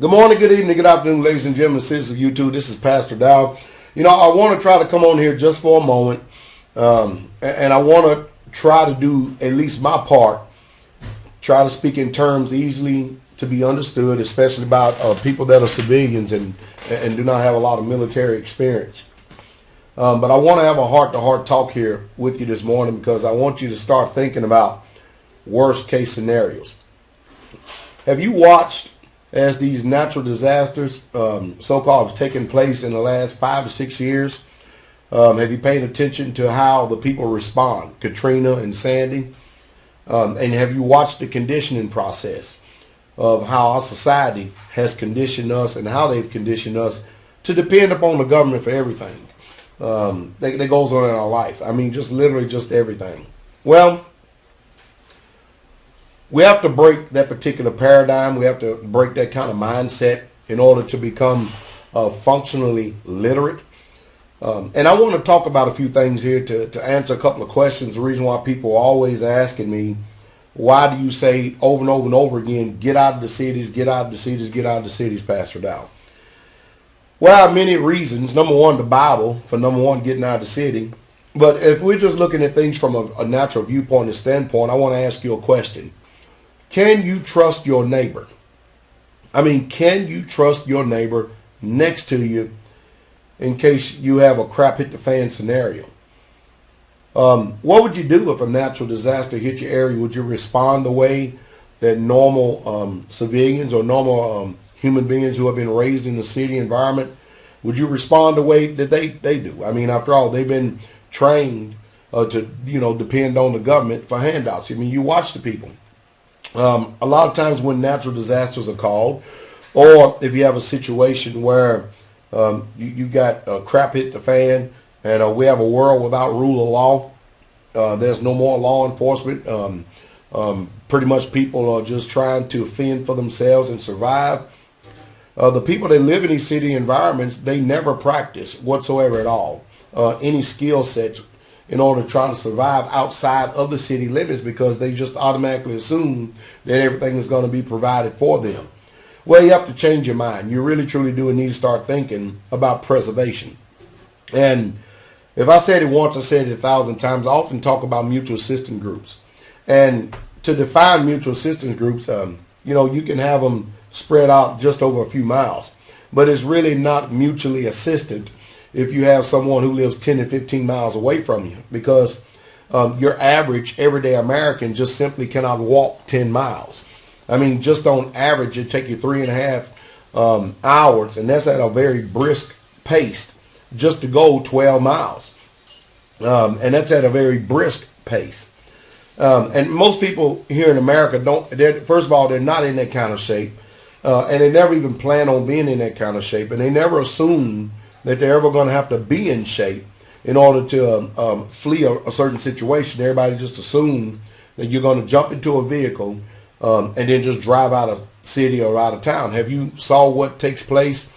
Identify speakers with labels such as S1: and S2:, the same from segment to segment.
S1: Good morning, good evening, good afternoon, ladies and gentlemen, citizens of YouTube. This is Pastor Dow. I want to try to come on here just for a moment, and I want to try to do at least my part, try to speak in terms easily to be understood, especially about people that are civilians and do not have a lot of military experience. But I want to have a heart-to-heart talk here with you this morning because I want you to start thinking about worst-case scenarios. Have you watched as these natural disasters, so-called, have taken place in the last 5 to 6 years? Have you paid attention to how the people respond, Katrina and Sandy? And have you watched the conditioning process of how our society has conditioned us and how they've conditioned us to depend upon the government for everything that goes on in our life? I mean, just literally just everything. Well, we have to break that particular paradigm. We have to break that kind of mindset in order to become functionally literate. And I want to talk about a few things here to answer a couple of questions. The reason why people are always asking me, why do you say over and over and over again, get out of the cities, get out of the cities, get out of the cities, Pastor Dow? Well, many reasons. Number one, the Bible, for number one, getting out of the city. But if we're just looking at things from a natural viewpoint and standpoint, I want to ask you a question. Can you trust your neighbor? I mean, can you trust your neighbor next to you in case you have a crap hit the fan scenario? What would you do if a natural disaster hit your area? Would you respond the way that normal civilians or normal human beings who have been raised in the city environment, would you respond the way that they do? I mean, after all, they've been trained to depend on the government for handouts. I mean, you watch the people. A lot of times when natural disasters are called, or if you have a situation where you got crap hit the fan and we have a world without rule of law, there's no more law enforcement. Pretty much people are just trying to fend for themselves and survive. The people that live in these city environments, they never practice whatsoever at all any skill sets in order to try to survive outside of the city limits because they just automatically assume that everything is going to be provided for them. Well, you have to change your mind. You really, truly do need to start thinking about preservation. And if I said it once, I said it 1,000 times. I often talk about mutual assistance groups. And to define mutual assistance groups, you can have them spread out just over a few miles. But it's really not mutually assisted if you have someone who lives 10 to 15 miles away from you, because your average everyday American just simply cannot walk 10 miles. I mean, just on average, it take you 3.5 hours, and that's at a very brisk pace just to go 12 miles. And that's at a very brisk pace. And most people here in America first of all, they're not in that kind of shape. And they never even plan on being in that kind of shape. And they never assume that they're ever going to have to be in shape in order to flee a certain situation. Everybody just assume that you're going to jump into a vehicle and then just drive out of city or out of town. Have you saw what takes place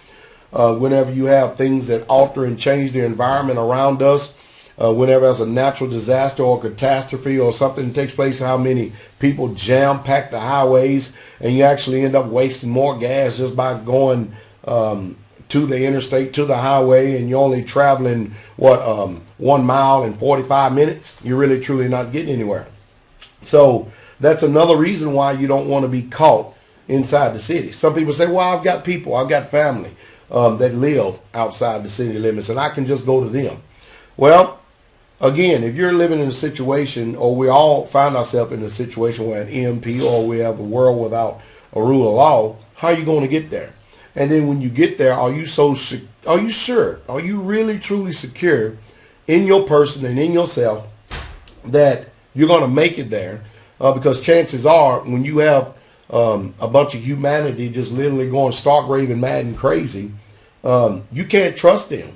S1: whenever you have things that alter and change the environment around us? Whenever there's a natural disaster or catastrophe or something that takes place, how many people jam-pack the highways, and you actually end up wasting more gas just by going to the interstate, to the highway, and you're only traveling, 1 mile in 45 minutes? You're really, truly not getting anywhere. So that's another reason why you don't want to be caught inside the city. Some people say, well, I've got family that live outside the city limits, and I can just go to them. Well, again, if you're living in a situation, or we all find ourselves in a situation where an EMP or we have a world without a rule of law, how are you going to get there? And then when you get there, are you sure? Are you really truly secure in your person and in yourself that you're going to make it there? Because chances are, when you have a bunch of humanity just literally going stark raving mad and crazy, you can't trust them.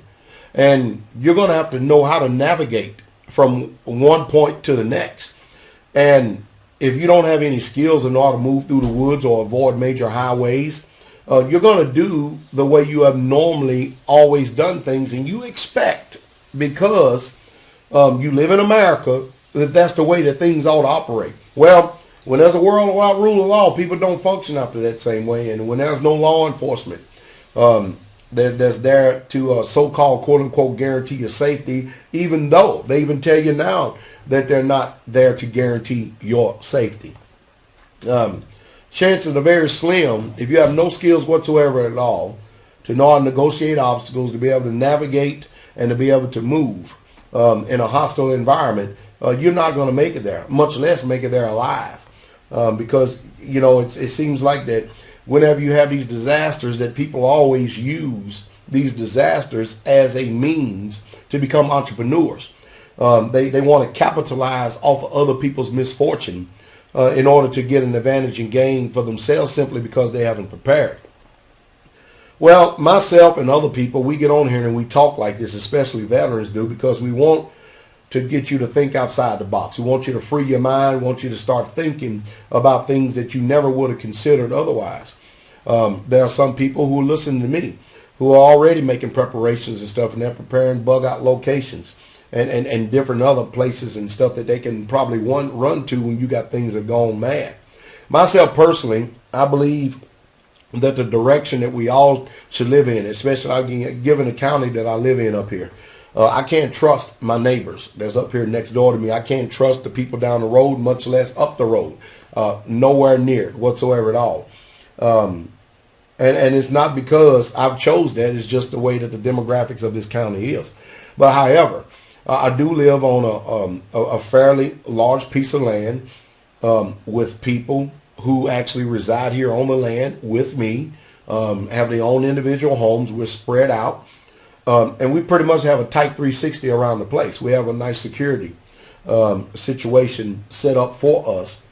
S1: And you're going to have to know how to navigate from one point to the next. And if you don't have any skills in order to move through the woods or avoid major highways, you're going to do the way you have normally always done things, and you expect, because you live in America, that that's the way that things ought to operate. Well, When there's a world without rule of law, people don't function after that same way. And when there's no law enforcement that's there to so-called quote-unquote guarantee your safety, even though they even tell you now that they're not there to guarantee your safety. Chances are very slim, if you have no skills whatsoever at all, to know how to negotiate obstacles, to be able to navigate, and to be able to move in a hostile environment, you're not going to make it there, much less make it there alive. Because, you know, it seems like that whenever you have these disasters, that people always use these disasters as a means to become entrepreneurs. They want to capitalize off of other people's misfortune in order to get an advantage and gain for themselves simply because they haven't prepared. Well, myself and other people, we get on here and we talk like this, especially veterans do, because we want to get you to think outside the box. We want you to free your mind. We want you to start thinking about things that you never would have considered otherwise. There are some people who listen to me who are already making preparations and stuff, and they're preparing bug out locations and different other places and stuff that they can probably run to when you got things that are gone mad. Myself personally, I believe that the direction that we all should live in, especially given the county that I live in up here, I can't trust my neighbors that's up here next door to me. I can't trust the people down the road, much less up the road. Nowhere near whatsoever at all. And it's not because I've chose that. It's just the way that the demographics of this county is. But however, I do live on a fairly large piece of land with people who actually reside here on the land with me, have their own individual homes. We're spread out. And we pretty much have a tight 360 around the place. We have a nice security situation set up for us.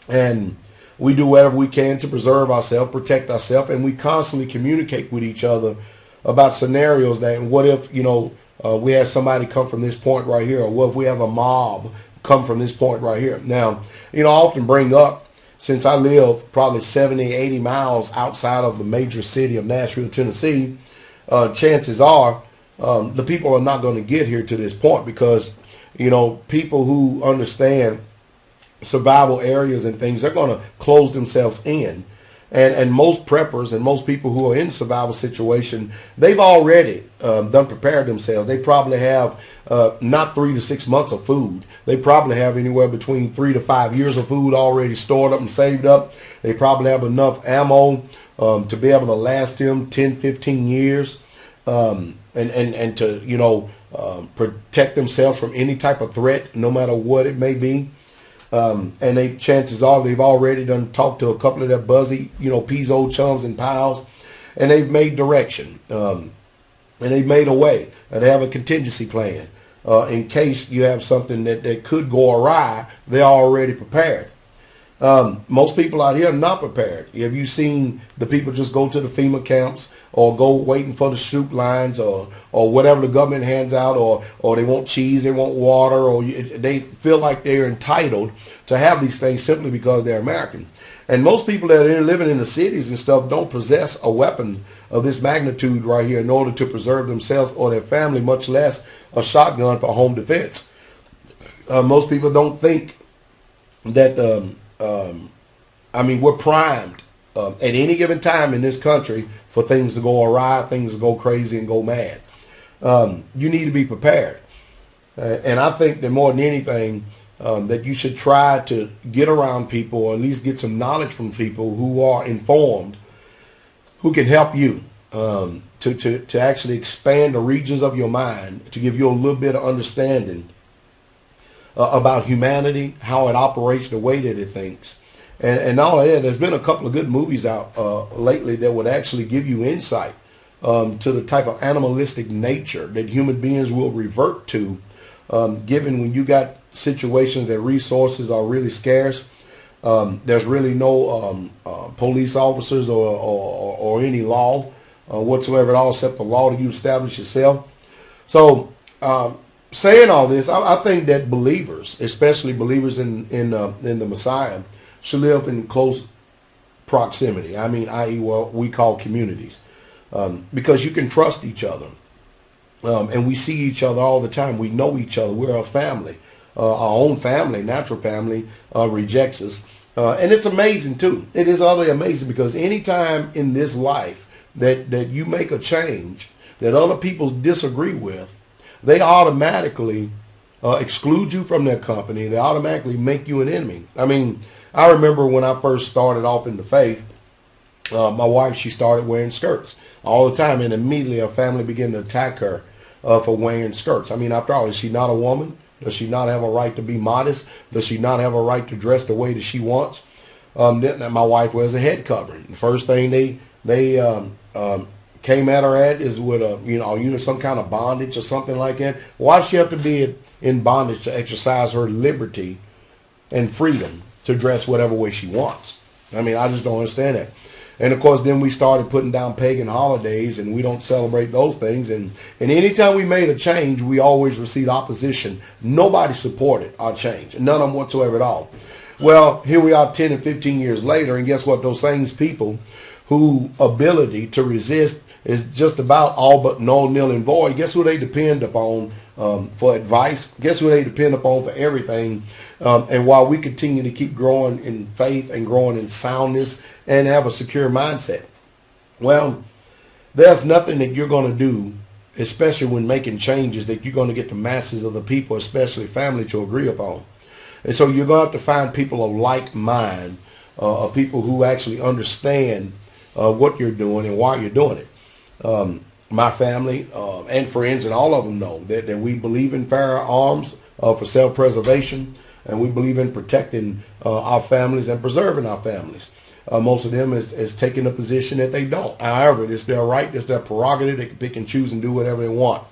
S1: And we do whatever we can to preserve ourselves, protect ourselves, and we constantly communicate with each other about scenarios that, what if, you know, we have somebody come from this point right here, or what if we have a mob come from this point right here. Now, you know, I often bring up, since I live probably 70, 80 miles outside of the major city of Nashville, Tennessee, chances are the people are not going to get here to this point because, you know, people who understand survival areas and things, they're going to close themselves in. And most preppers and most people who are in survival situation, they've already done prepared themselves. They probably have not 3 to 6 months of food. They probably have anywhere between 3 to 5 years of food already stored up and saved up. They probably have enough ammo to be able to last them 10, 15 years and to, you know, protect themselves from any type of threat, no matter what it may be. And they, chances are they've already done talked to a couple of their buzzy, you know, old chums and pals, and they've made direction, and they've made a way, and they have a contingency plan in case you have something that could go awry. They're already prepared. Most people out here are not prepared. Have you seen the people just go to the FEMA camps or go waiting for the soup lines or whatever the government hands out, or they want cheese, they want water, or they feel like they're entitled to have these things simply because they're American. And most people that are living in the cities and stuff don't possess a weapon of this magnitude right here in order to preserve themselves or their family, much less a shotgun for home defense. Most people don't think that I mean, we're primed at any given time in this country for things to go awry, things to go crazy and go mad. You need to be prepared. And I think that more than anything, that you should try to get around people, or at least get some knowledge from people who are informed, who can help you to actually expand the regions of your mind, to give you a little bit of understanding about humanity, how it operates, the way that it thinks. And not only that, there's been a couple of good movies out lately that would actually give you insight to the type of animalistic nature that human beings will revert to, given when you got situations that resources are really scarce. There's really no police officers or any law whatsoever at all, except the law that you establish yourself. So saying all this, I think that believers, especially believers in the Messiah, should live in close proximity. I mean, i.e. what we call communities, because you can trust each other, and we see each other all the time. We know each other. We're a family. Our own family, natural family, rejects us, And it's amazing too. It is utterly amazing because anytime in this life that you make a change that other people disagree with, they automatically exclude you from their company. They automatically make you an enemy. I mean, I remember when I first started off in the faith, my wife, she started wearing skirts all the time, and immediately her family began to attack her for wearing skirts. I mean, after all, is she not a woman? Does she not have a right to be modest? Does she not have a right to dress the way that she wants? Then my wife wears a head covering. The first thing they came at her at is with some kind of bondage or something like that. Why does she have to be in bondage to exercise her liberty and freedom to dress whatever way she wants? I mean, I just don't understand that. And of course, then we started putting down pagan holidays, and we don't celebrate those things. And anytime we made a change, we always received opposition. Nobody supported our change, none of them whatsoever at all. Well, here we are 10 and 15 years later, and guess what? Those same people whose ability to resist is just about all but null, nil, and void. Guess who they depend upon for advice? Guess who they depend upon for everything? And while we continue to keep growing in faith and growing in soundness and have a secure mindset, well, there's nothing that you're going to do, especially when making changes, that you're going to get the masses of the people, especially family, to agree upon. And so you're going to have to find people of like mind, people who actually understand what you're doing and why you're doing it. My family and friends and all of them know that we believe in firearms for self-preservation, and we believe in protecting our families and preserving our families. Most of them is taking a position that they don't. However, it's their right, it's their prerogative. They can pick and choose and do whatever they want.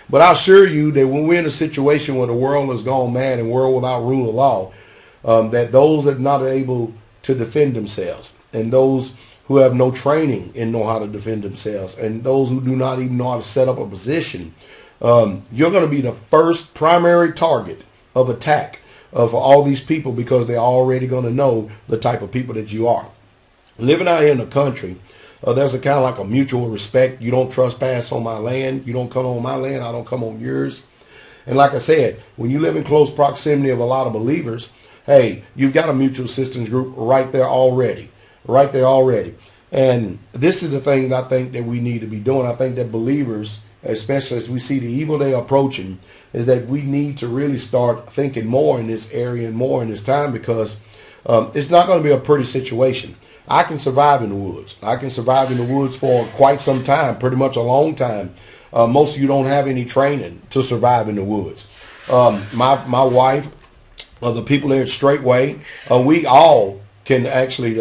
S1: But I assure you that when we're in a situation where the world has gone mad and world without rule of law, that those that are not able to defend themselves, and those who have no training and know how to defend themselves, and those who do not even know how to set up a position, you're going to be the first primary target of attack for all these people, because they're already going to know the type of people that you are. Living out here in the country, there's a kind of like a mutual respect. You don't trespass on my land. You don't come on my land. I don't come on yours. And like I said, when you live in close proximity of a lot of believers, hey, you've got a mutual assistance group right there already. Right there already. And this is the thing that I think that we need to be doing. I think that believers, especially as we see the evil day approaching, is that we need to really start thinking more in this area and more in this time, because it's not going to be a pretty situation. I can survive in the woods. I can survive in the woods for quite some time, pretty much a long time. Most of you don't have any training to survive in the woods. My wife, the people there at Straightway, we all can actually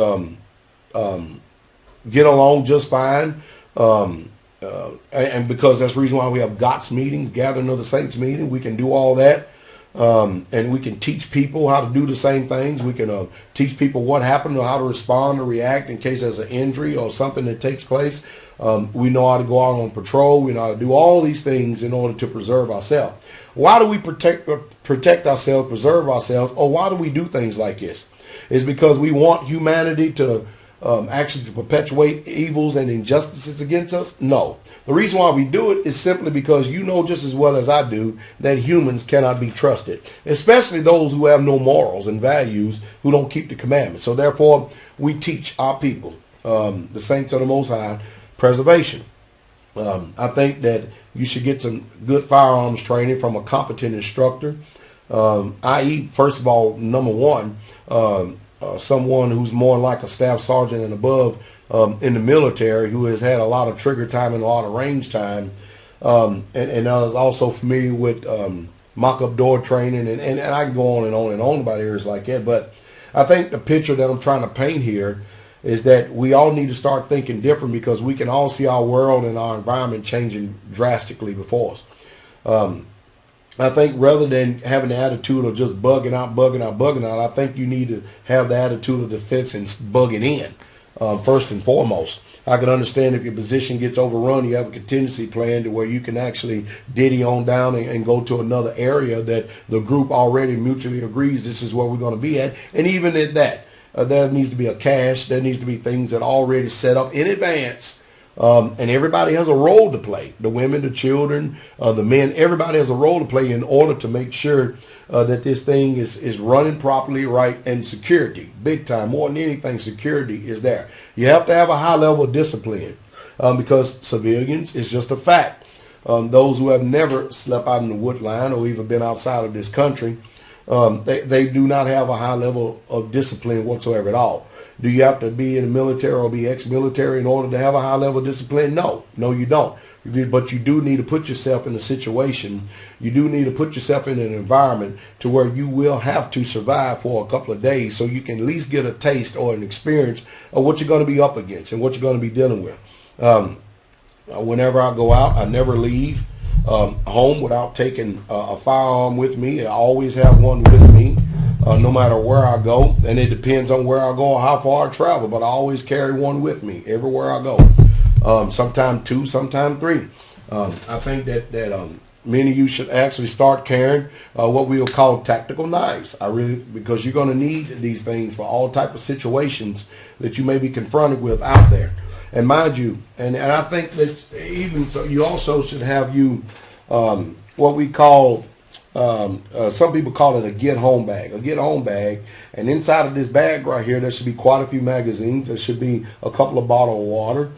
S1: get along just fine. And because that's the reason why we have GOTS meetings, Gathering of the Saints meeting, we can do all that. And we can teach people how to do the same things. We can teach people what happened or how to respond or react in case there's an injury or something that takes place. We know how to go out on patrol. We know how to do all these things in order to preserve ourselves. Why do we protect ourselves, preserve ourselves, or why do we do things like this? It's because we want humanity to actually to perpetuate evils and injustices against us? No. The reason why we do it is simply because you know just as well as I do that humans cannot be trusted, especially those who have no morals and values, who don't keep the commandments. So therefore, we teach our people, the saints of the Most High, preservation. I think that you should get some good firearms training from a competent instructor, i.e., first of all, number one, someone who's more like a staff sergeant and above in the military, who has had a lot of trigger time and a lot of range time, and is also familiar with mock-up door training, and I can go on and on and on about areas like that. But I think the picture that I'm trying to paint here is that we all need to start thinking different, because we can all see our world and our environment changing drastically before us. I think rather than having the attitude of just bugging out, I think you need to have the attitude of defense and bugging in, first and foremost. I can understand if your position gets overrun, you have a contingency plan to where you can actually ditty on down and go to another area that the group already mutually agrees this is where we're going to be at. And even at that, there needs to be a cache. There needs to be things that are already set up in advance And everybody has a role to play. The women, the children, the men, everybody has a role to play in order to make sure that this thing is running properly, right, and security, big time. More than anything, security is there. You have to have a high level of discipline because civilians is just a fact. Those who have never slept out in the wood line or even been outside of this country, they do not have a high level of discipline whatsoever at all. Do you have to be in the military or be ex-military in order to have a high level of discipline? No, you don't. But you do need to put yourself in a situation. You do need to put yourself in an environment to where you will have to survive for a couple of days so you can at least get a taste or an experience of what you're going to be up against and what you're going to be dealing with. Whenever I go out, I never leave home without taking a firearm with me. I always have one with me. No matter where I go, and it depends on where I go or how far I travel, but I always carry one with me everywhere I go. Sometimes two, sometimes three. I think that many of you should actually start carrying what we'll call tactical knives. Because you're going to need these things for all type of situations that you may be confronted with out there. And mind you, and I think that even so, you also should have what we call some people call it a get home bag. A get home bag, and inside of this bag right here, there should be quite a few magazines. There should be a couple of bottles of water.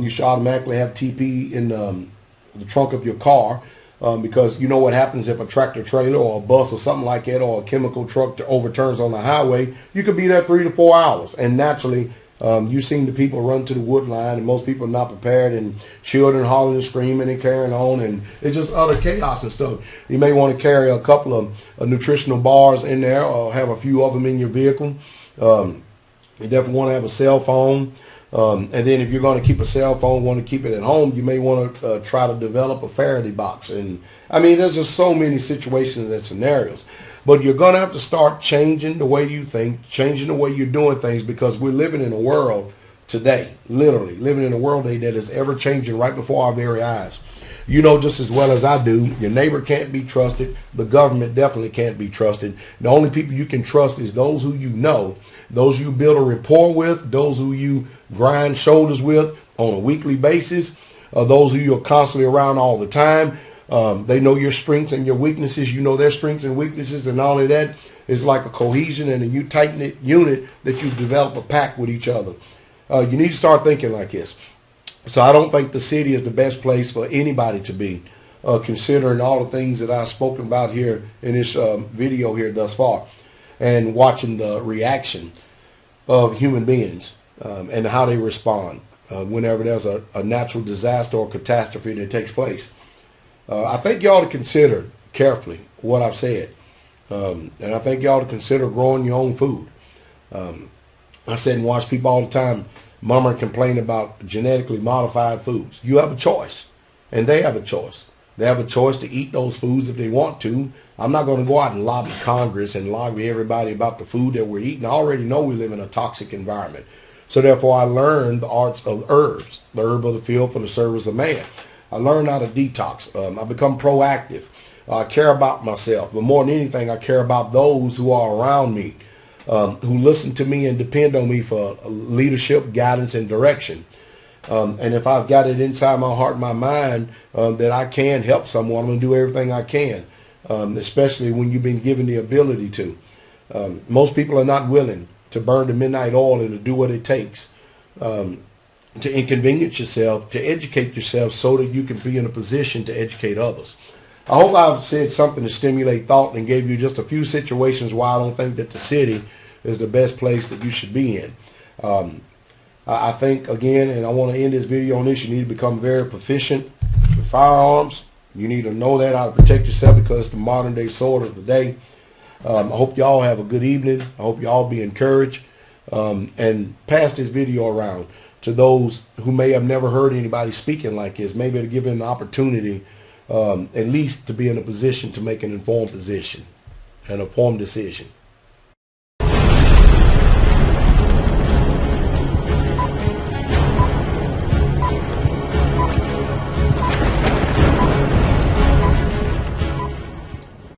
S1: You should automatically have TP in the trunk of your car because you know what happens if a tractor trailer or a bus or something like that or a chemical truck overturns on the highway. You could be there 3 to 4 hours, and naturally you've seen the people run to the wood line, and most people are not prepared, and children hollering and screaming and carrying on, and it's just utter chaos and stuff. You may want to carry a couple of nutritional bars in there or have a few of them in your vehicle. You definitely want to have a cell phone. And then if you're going to keep a cell phone, want to keep it at home, you may want to try to develop a Faraday box. And I mean, there's just so many situations and scenarios. But you're going to have to start changing the way you think, changing the way you're doing things, because we're living in a world today, literally living in a world today that is ever changing right before our very eyes. You know just as well as I do, your neighbor can't be trusted. The government definitely can't be trusted. The only people you can trust is those who you know, those you build a rapport with, those who you grind shoulders with on a weekly basis, those who you're constantly around all the time. They know your strengths and your weaknesses. You know their strengths and weaknesses, and all of that is like a cohesion and a tight-knit unit that you develop a pact with each other. You need to start thinking like this. So I don't think the city is the best place for anybody to be, considering all the things that I've spoken about here in this video here thus far, and watching the reaction of human beings and how they respond whenever there's a natural disaster or catastrophe that takes place. I think you ought to consider carefully what I've said. And I think you ought to consider growing your own food. I sit and watch people all the time murmur and complain about genetically modified foods. You have a choice, and they have a choice. They have a choice to eat those foods if they want to. I'm not going to go out and lobby Congress and lobby everybody about the food that we're eating. I already know we live in a toxic environment. So therefore, I learned the arts of herbs, the herb of the field for the service of man. I learned how to detox. I become proactive. I care about myself. But more than anything, I care about those who are around me, who listen to me and depend on me for leadership, guidance, and direction. And if I've got it inside my heart and my mind that I can help someone, I'm going to do everything I can, especially when you've been given the ability to. Most people are not willing to burn the midnight oil and to do what it takes to inconvenience yourself, to educate yourself so that you can be in a position to educate others. I hope I've said something to stimulate thought and gave you just a few situations why I don't think that the city is the best place that you should be in. I think, again, and I want to end this video on this, you need to become very proficient with firearms. You need to know that, how to protect yourself, because it's the modern day sword of the day. I hope y'all have a good evening. I hope y'all be encouraged, and pass this video around to those who may have never heard anybody speaking like this, maybe to give them an opportunity at least to be in a position to make an informed decision.